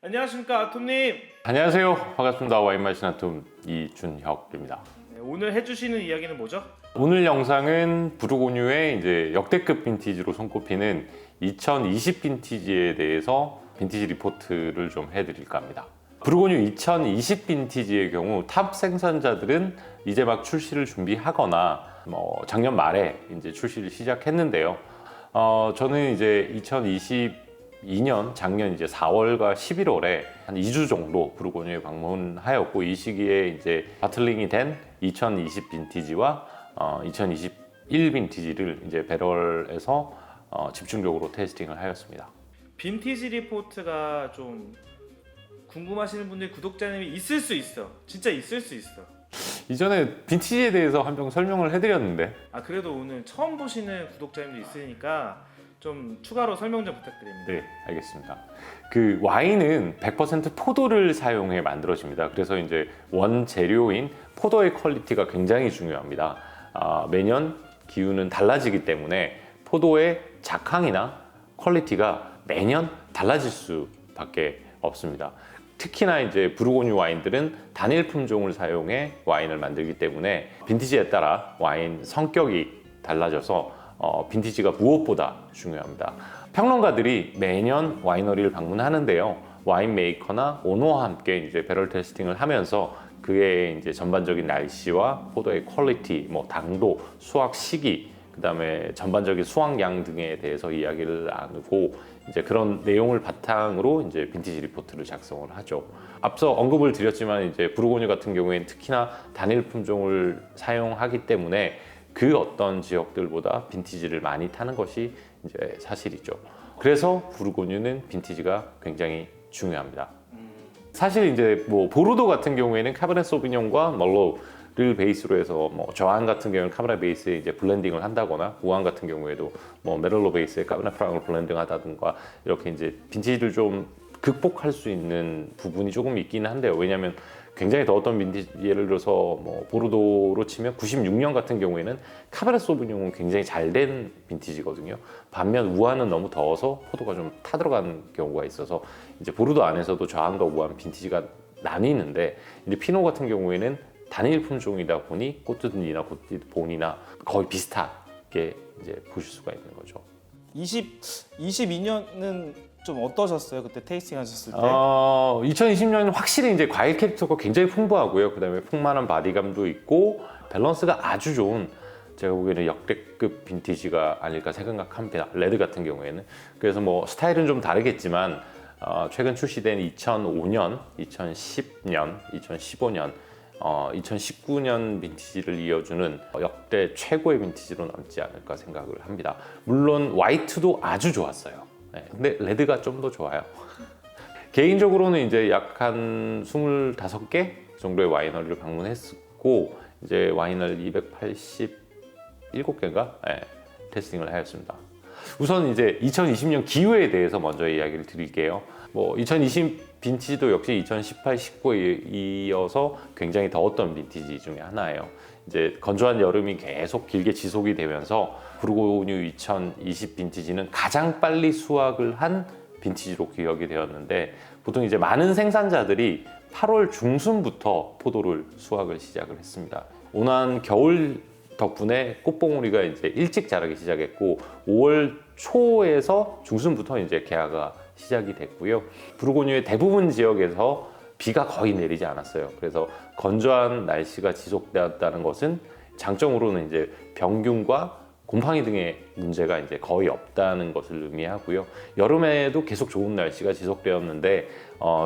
안녕하십니까 아톰님. 안녕하세요. 반갑습니다. 와인 마신 아톰 이준혁입니다. 네, 오늘 해주시는 이야기는 뭐죠? 오늘 영상은 부르고뉴의 이제 역대급 빈티지로 손꼽히는 2020 빈티지에 대해서 빈티지 리포트를 좀 해드릴까 합니다. 부르고뉴 2020 빈티지의 경우 탑 생산자들은 이제 막 출시를 준비하거나 작년 말에 이제 출시를 시작했는데요. 저는 이제 2022년 작년 이제 4월과 11월에 한 2주 정도 부르고뉴에 방문하였고, 이 시기에 이제 바틀링이 된 2020 빈티지와 2021 빈티지를 이제 배럴에서 집중적으로 테스팅을 하였습니다. 빈티지 리포트가 좀 궁금하시는 분들, 구독자님이 있을 수 있어. 진짜 있을 수 있어. 이전에 빈티지에 대해서 한번 설명을 해드렸는데. 그래도 오늘 처음 보시는 구독자님도 있으니까 좀 추가로 설명 좀 부탁드립니다. 네, 알겠습니다. 그 와인은 100% 포도를 사용해 만들어집니다. 그래서 이제 원재료인 포도의 퀄리티가 굉장히 중요합니다. 매년 기후는 달라지기 때문에 포도의 작황이나 퀄리티가 매년 달라질 수밖에 없습니다. 특히나 이제 부르고뉴 와인들은 단일 품종을 사용해 와인을 만들기 때문에 빈티지에 따라 와인 성격이 달라져서 빈티지가 무엇보다 중요합니다. 평론가들이 매년 와이너리를 방문하는데요. 와인 메이커나 오너와 함께 이제 배럴 테스팅을 하면서 그의 이제 전반적인 날씨와 포도의 퀄리티, 당도, 수확 시기, 그다음에 전반적인 수확량 등에 대해서 이야기를 나누고, 이제 그런 내용을 바탕으로 이제 빈티지 리포트를 작성을 하죠. 앞서 언급을 드렸지만 이제 부르고뉴 같은 경우에는 특히나 단일 품종을 사용하기 때문에 그 어떤 지역들보다 빈티지를 많이 타는 것이 이제 사실이죠. 그래서 부르고뉴는 빈티지가 굉장히 중요합니다. 사실 이제 보르도 같은 경우에는 카베르네 소비뇽과 멀로를 베이스로 해서 저안 같은 경우는 카베르네 베이스에 이제 블렌딩을 한다거나, 우안 같은 경우에도 메를로 베이스에 카베르네 프랑을 블렌딩하다든가, 이렇게 이제 빈티지를 좀 극복할 수 있는 부분이 조금 있기는 한데요. 왜냐하면 굉장히 더웠던 빈티지, 예를 들어서 보르도로 치면 96년 같은 경우에는 카베르네 소비뇽은 굉장히 잘 된 빈티지거든요. 반면 우안은 너무 더워서 포도가 좀 타들어간 경우가 있어서 이제 보르도 안에서도 저안과 우안 빈티지가 나뉘는데, 이제 피노 같은 경우에는 단일 품종이다 보니 꽃드이나 꽃본이나 거의 비슷하게 이제 보실 수가 있는 거죠. 22년은 좀 어떠셨어요? 그때 테이스팅 하셨을 때? 2020년은 확실히 이제 과일 캐릭터가 굉장히 풍부하고요. 그다음에 풍만한 바디감도 있고 밸런스가 아주 좋은, 제가 보기에는 역대급 빈티지가 아닐까 생각합니다. 레드 같은 경우에는. 그래서 스타일은 좀 다르겠지만 최근 출시된 2005년, 2010년, 2015년, 2019년 빈티지를 이어주는 역대 최고의 빈티지로 남지 않을까 생각을 합니다. 물론 화이트도 아주 좋았어요. 근데 레드가 좀 더 좋아요. 개인적으로는 이제 약 한 25개 정도의 와이너리를 방문했고, 이제 와이너리 287개인가 테스팅을 하였습니다. 우선 이제 2020년 기후에 대해서 먼저 이야기를 드릴게요. 2020 빈티지도 역시 2018, 19에 이어서 굉장히 더웠던 빈티지 중에 하나예요. 이제 건조한 여름이 계속 길게 지속이 되면서 부르고뉴 2020 빈티지는 가장 빨리 수확을 한 빈티지로 기억이 되었는데, 보통 이제 많은 생산자들이 8월 중순부터 포도를 수확을 시작을 했습니다. 온화한 겨울 덕분에 꽃봉오리가 이제 일찍 자라기 시작했고, 5월 초에서 중순부터 이제 개화가 시작이 됐고요. 부르고뉴의 대부분 지역에서 비가 거의 내리지 않았어요. 그래서 건조한 날씨가 지속되었다는 것은 장점으로는 이제 병균과 곰팡이 등의 문제가 이제 거의 없다는 것을 의미하고요. 여름에도 계속 좋은 날씨가 지속되었는데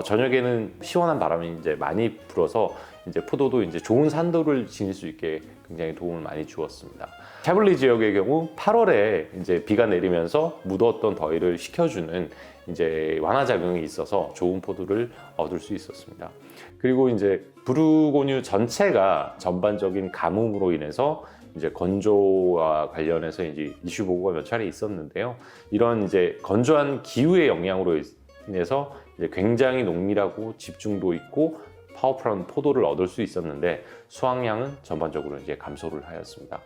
저녁에는 시원한 바람이 이제 많이 불어서 이제 포도도 이제 좋은 산도를 지닐 수 있게 굉장히 도움을 많이 주었습니다. 샤블리 지역의 경우 8월에 이제 비가 내리면서 무더웠던 더위를 식혀주는 이제 완화 작용이 있어서 좋은 포도를 얻을 수 있었습니다. 그리고 이제 부르고뉴 전체가 전반적인 가뭄으로 인해서 이제 건조와 관련해서 이제 이슈 보고가 몇 차례 있었는데요. 이런 이제 건조한 기후의 영향으로 인해서 이제 굉장히 농밀하고 집중도 있고 파워풀한 포도를 얻을 수 있었는데, 수확량은 전반적으로 이제 감소를 하였습니다.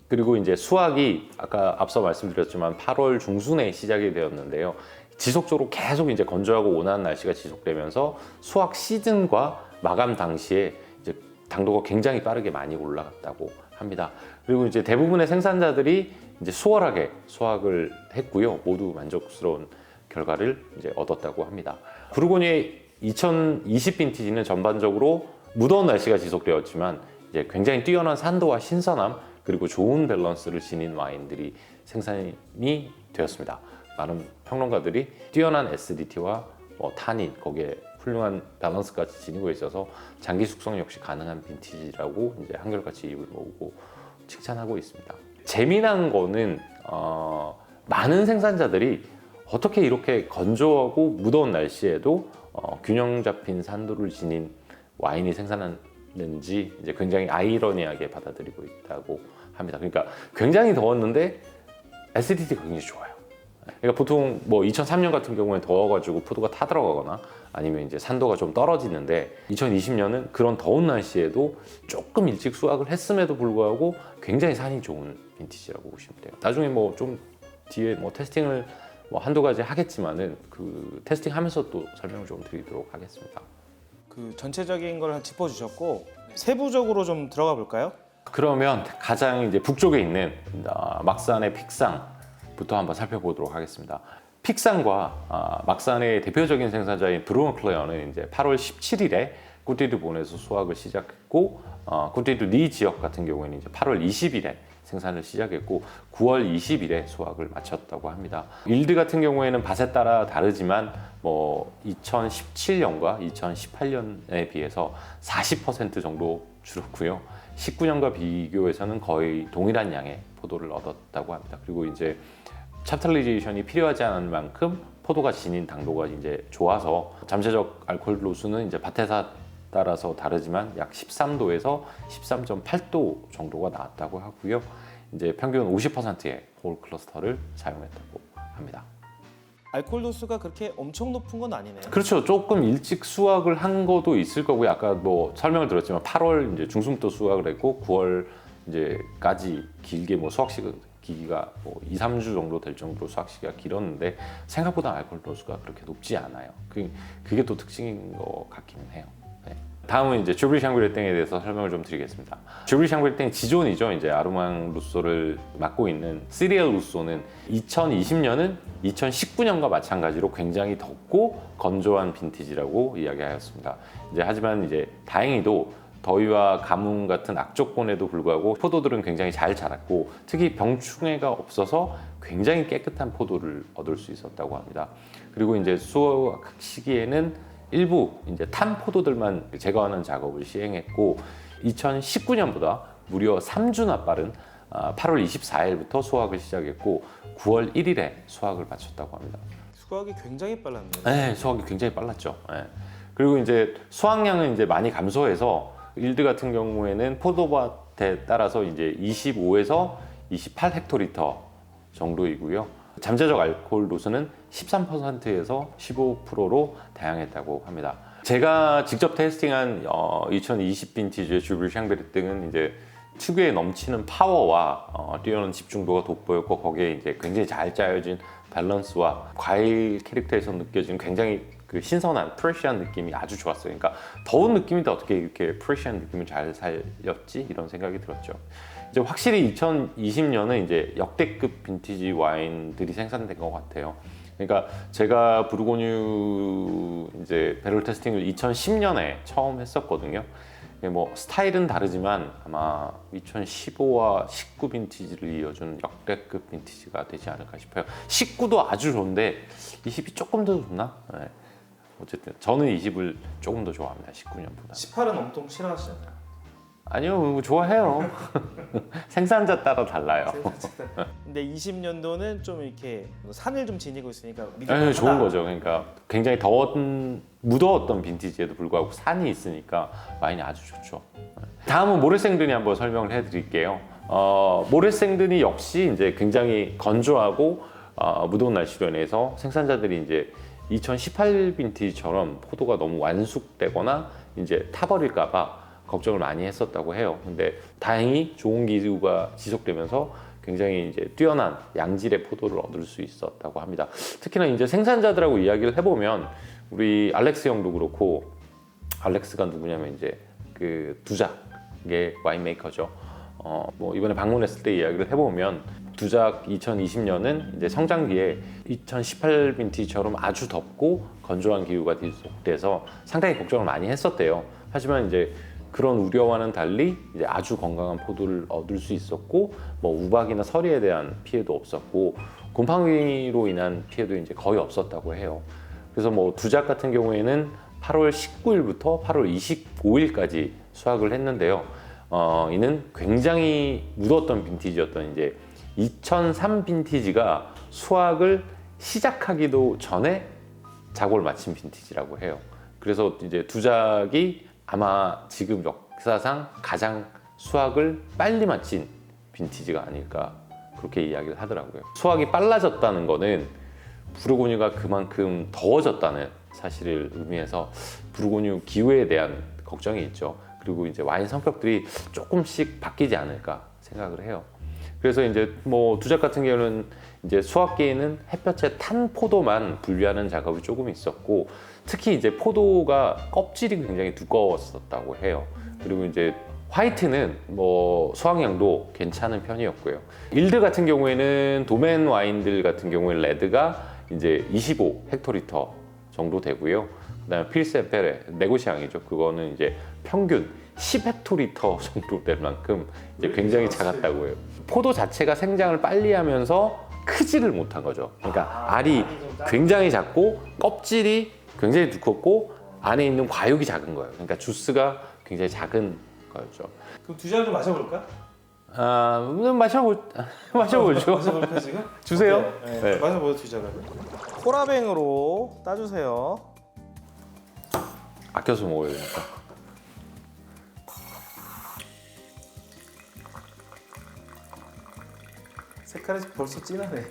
그리고 이제 수확이 아까 앞서 말씀드렸지만 8월 중순에 시작이 되었는데요. 지속적으로 계속 이제 건조하고 온화한 날씨가 지속되면서 수확 시즌과 마감 당시에 이제 당도가 굉장히 빠르게 많이 올라갔다고 합니다. 그리고 이제 대부분의 생산자들이 이제 수월하게 수확을 했고요. 모두 만족스러운 결과를 이제 얻었다고 합니다. 부르고뉴의 2020 빈티지는 전반적으로 무더운 날씨가 지속되었지만 이제 굉장히 뛰어난 산도와 신선함 그리고 좋은 밸런스를 지닌 와인들이 생산이 되었습니다. 많은 평론가들이 뛰어난 SDT와 타닌 거기에 훌륭한 밸런스까지 지니고 있어서 장기 숙성 역시 가능한 빈티지라고 이제 한결같이 입을 모으고 칭찬하고 있습니다. 재미난 거는 많은 생산자들이 어떻게 이렇게 건조하고 무더운 날씨에도 균형 잡힌 산도를 지닌 와인이 생산하는지 이제 굉장히 아이러니하게 받아들이고 있다고 합니다. 그러니까 굉장히 더웠는데 SDT가 굉장히 좋아요. 그러니까 보통 뭐 2003년 같은 경우에 더워가지고 포도가 타들어가거나 아니면 이제 산도가 좀 떨어지는데 2020년은 그런 더운 날씨에도 조금 일찍 수확을 했음에도 불구하고 굉장히 산이 좋은 빈티지라고 보시면 돼요. 나중에 뭐 좀 뒤에 뭐 테스팅을 뭐 한두 가지 하겠지만은 그 테스팅하면서 또 설명을 좀 드리도록 하겠습니다. 그 전체적인 걸 짚어주셨고 세부적으로 좀 들어가 볼까요? 그러면 가장 이제 북쪽에 있는 막산의 픽상부터 한번 살펴보도록 하겠습니다. 픽상과 막산의 대표적인 생산자인 브루어클레어는 이제 8월 17일에 꾸띠르본에서 수확을 시작했고 꾸띠르 리 지역 같은 경우에는 이제 8월 20일에 생산을 시작했고 9월 20일에 수확을 마쳤다고 합니다. 일드 같은 경우에는 밭에 따라 다르지만 뭐 2017년과 2018년에 비해서 40% 정도 줄었고요. 19년과 비교해서는 거의 동일한 양의 포도를 얻었다고 합니다. 그리고 이제 찹탈리제이션이 필요하지 않은 만큼 포도가 지닌 당도가 이제 좋아서 잠재적 알코올 도수는 이제 밭에 따라서 다르지만 약 13도에서 13.8도 정도가 나왔다고 하고요. 이제 평균 50%의 홀 클러스터를 사용했다고 합니다. 알코올 도수가 그렇게 엄청 높은 건 아니네요. 그렇죠. 조금 일찍 수확을 한 것도 있을 거고요. 아까 뭐 설명을 드렸지만 8월 이제 중순부터 수확을 했고 9월 이제까지 길게 뭐 수확 기기가 뭐 2, 3주 정도 될 정도로 수확 시기가 길었는데 생각보다 알코올 도수가 그렇게 높지 않아요. 그게 또 특징인 것 같기는 해요. 네. 다음은 이제 주브리 샹그리 땡에 대해서 설명을 좀 드리겠습니다. 주브리 샹그리 땡 지존이죠. 이제 아르망 루소를 맡고 있는 시리엘 루소는 2020년은 2019년과 마찬가지로 굉장히 덥고 건조한 빈티지라고 이야기하였습니다. 이제 하지만 이제 다행히도 더위와 가뭄 같은 악조건에도 불구하고 포도들은 굉장히 잘 자랐고 특히 병충해가 없어서 굉장히 깨끗한 포도를 얻을 수 있었다고 합니다. 그리고 이제 수확 시기에는 일부 이제 탄 포도들만 제거하는 작업을 시행했고 2019년보다 무려 3주나 빠른 8월 24일부터 수확을 시작했고 9월 1일에 수확을 마쳤다고 합니다. 수확이 굉장히 빨랐네요. 네, 수확이 굉장히 빨랐죠. 네. 그리고 이제 수확량은 이제 많이 감소해서 일드 같은 경우에는 포도밭에 따라서 이제 25에서 28 헥토리터 정도이고요. 잠재적 알코올 도수는 13%에서 15%로 다양했다고 합니다. 제가 직접 테스팅한 2020 빈티지의 주브리 샹베리 등은 이제 특유의 넘치는 파워와 뛰어난 집중도가 돋보였고 거기에 이제 굉장히 잘 짜여진 밸런스와 과일 캐릭터에서 느껴지는 굉장히 그 신선한 프레시한 느낌이 아주 좋았어요. 그러니까 더운 느낌인데 어떻게 이렇게 프레시한 느낌을 잘 살렸지 이런 생각이 들었죠. 이제 확실히 2020년은 이제 역대급 빈티지 와인들이 생산된 것 같아요. 그러니까 제가 부르고뉴 이제 배럴 테스팅을 2010년에 처음 했었거든요. 뭐 스타일은 다르지만 아마 2015와 19 빈티지를 이어준 역대급 빈티지가 되지 않을까 싶어요. 19도 아주 좋은데 20이 조금 더 좋나? 네. 어쨌든 저는 20을 조금 더 좋아합니다. 19년보다. 18은 엄청 싫어하시잖아요. 아니요, 뭐 좋아해요. 생산자 따라 달라요. 근데 20년도는 좀 이렇게 산을 좀 지니고 있으니까 네, 좋은 거죠. 그러니까 굉장히 무더웠던 빈티지에도 불구하고 산이 있으니까 와인이 아주 좋죠. 다음은 모레생드니 한번 설명을 해드릴게요. 모레생드니 역시 이제 굉장히 건조하고 무더운 날씨로 인해서 생산자들이 이제 2018 빈티지처럼 포도가 너무 완숙되거나 이제 타버릴까봐 걱정을 많이 했었다고 해요. 근데 다행히 좋은 기후가 지속되면서 굉장히 이제 뛰어난 양질의 포도를 얻을 수 있었다고 합니다. 특히나 이제 생산자들하고 이야기를 해보면 우리 알렉스 형도 그렇고, 알렉스가 누구냐면 이제 그 두작의 와인 메이커죠. 뭐 이번에 방문했을 때 이야기를 해보면 두작 2020년은 이제 성장기에 2018 빈티지처럼 아주 덥고 건조한 기후가 지속돼서 상당히 걱정을 많이 했었대요. 하지만 이제 그런 우려와는 달리 이제 아주 건강한 포도를 얻을 수 있었고, 뭐 우박이나 서리에 대한 피해도 없었고, 곰팡이로 인한 피해도 이제 거의 없었다고 해요. 그래서 뭐 두작 같은 경우에는 8월 19일부터 8월 25일까지 수확을 했는데요. 이는 굉장히 묻었던 빈티지였던 이제 2003 빈티지가 수확을 시작하기도 전에 작업을 마친 빈티지라고 해요. 그래서 이제 두작이 아마 지금 역사상 가장 수확을 빨리 마친 빈티지가 아닐까, 그렇게 이야기를 하더라고요. 수확이 빨라졌다는 거는 부르고뉴가 그만큼 더워졌다는 사실을 의미해서 부르고뉴 기후에 대한 걱정이 있죠. 그리고 이제 와인 성격들이 조금씩 바뀌지 않을까 생각을 해요. 그래서 이제 뭐 두작 같은 경우는 이제 수확기에는 햇볕에 탄 포도만 분리하는 작업이 조금 있었고, 특히 이제 포도가 껍질이 굉장히 두꺼웠었다고 해요. 그리고 이제 화이트는 뭐 수확량도 괜찮은 편이었고요. 일드 같은 경우에는 도멘 와인들 같은 경우에 레드가 이제 25 헥토리터 정도 되고요. 그다음에 필세페레 네고시앙이죠. 그거는 이제 평균 10 헥토리터 정도 될 만큼 이제 굉장히 작았다고 해요. 포도 자체가 생장을 빨리 하면서 크지를 못한 거죠. 그러니까 알이 굉장히 작고 껍질이 굉장히 두껍고 안에 있는 과육이 작은 거예요. 그러니까 주스가 굉장히 작은 거였죠. 그럼 두 잔 좀 마셔볼까? 마셔보죠. 마셔볼까 지금? 주세요. 네. 네. 마셔보죠 두 잔을. 코라뱅으로 따주세요. 아껴서 먹어야 되니까. 색깔이 벌써 진하네.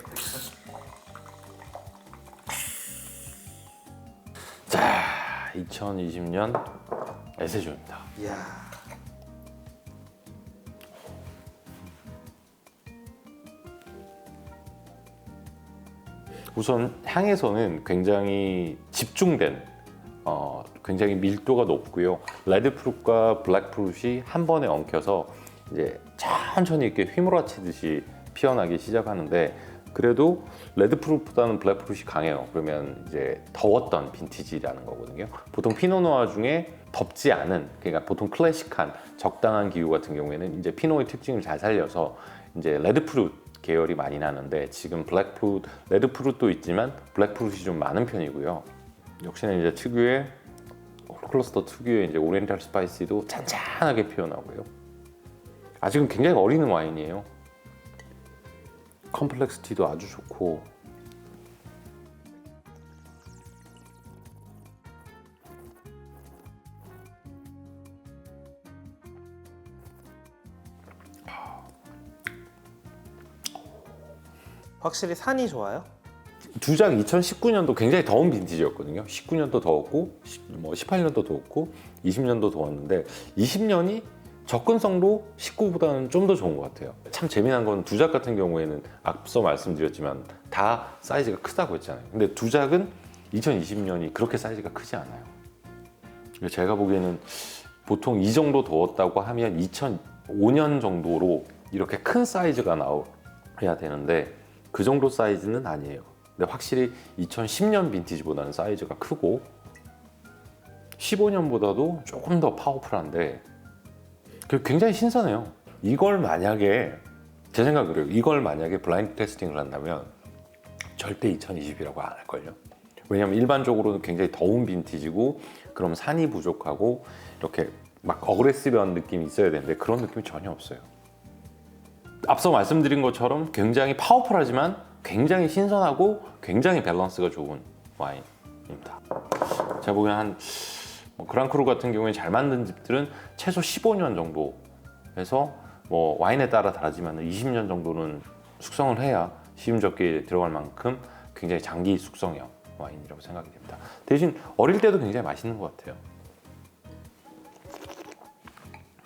자, 2020년 에세조입니다. 이야. 우선 향에서는 굉장히 집중된, 굉장히 밀도가 높고요. 레드프루트과 블랙프루트이 한 번에 엉켜서 이제 천천히 이렇게 휘몰아치듯이 피어나기 시작하는데, 그래도 레드프루트보다는 블랙프루트이 강해요. 그러면 이제 더웠던 빈티지라는 거거든요. 보통 피노누아 중에 덥지 않은, 그러니까 보통 클래식한 적당한 기후 같은 경우에는 이제 피노의 특징을 잘 살려서 이제 레드프루트 계열이 많이 나는데, 지금 블랙프루트, 레드프루트도 있지만 블랙프루트이 좀 많은 편이고요. 역시나 이제 특유의 클러스터 특유의 이제 오리엔탈 스파이시도 찬찬하게 피어나고요. 아직은 굉장히 어린 와인이에요. 컴플렉시티도 아주 좋고, 확실히 산이 좋아요? 두작 2019년도 굉장히 더운 빈티지였거든요. 19년도 더웠고, 18년도 더웠고, 20년도 더웠는데 20년이 접근성도 19보다는 좀 더 좋은 것 같아요. 참 재미난 건 두작 같은 경우에는 앞서 말씀드렸지만 다 사이즈가 크다고 했잖아요. 근데 두작은 2020년이 그렇게 사이즈가 크지 않아요. 제가 보기에는 보통 이 정도 더웠다고 하면 2005년 정도로 이렇게 큰 사이즈가 나와야 되는데 그 정도 사이즈는 아니에요. 근데 확실히 2010년 빈티지보다는 사이즈가 크고 15년보다도 조금 더 파워풀한데 굉장히 신선해요. 이걸 만약에 제 생각으로요. 이걸 만약에 블라인드 테스팅을 한다면 절대 2020이라고 안 할걸요. 왜냐면 일반적으로는 굉장히 더운 빈티지고 그럼 산이 부족하고 이렇게 막 어그레시브한 느낌이 있어야 되는데 그런 느낌이 전혀 없어요. 앞서 말씀드린 것처럼 굉장히 파워풀하지만 굉장히 신선하고 굉장히 밸런스가 좋은 와인입니다. 제가 보기엔 한 그랑크루 같은 경우에 잘 만든 집들은 최소 15년 정도 해서 와인에 따라 다르지만 20년 정도는 숙성을 해야 시음젓기에 들어갈 만큼 굉장히 장기 숙성형 와인이라고 생각이 됩니다. 대신 어릴 때도 굉장히 맛있는 것 같아요.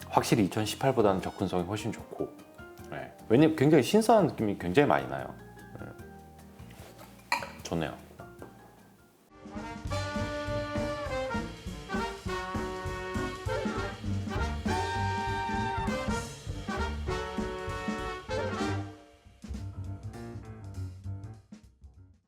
확실히 2018보다는 접근성이 훨씬 좋고 네. 왜냐면 굉장히 신선한 느낌이 굉장히 많이 나요. 네. 좋네요.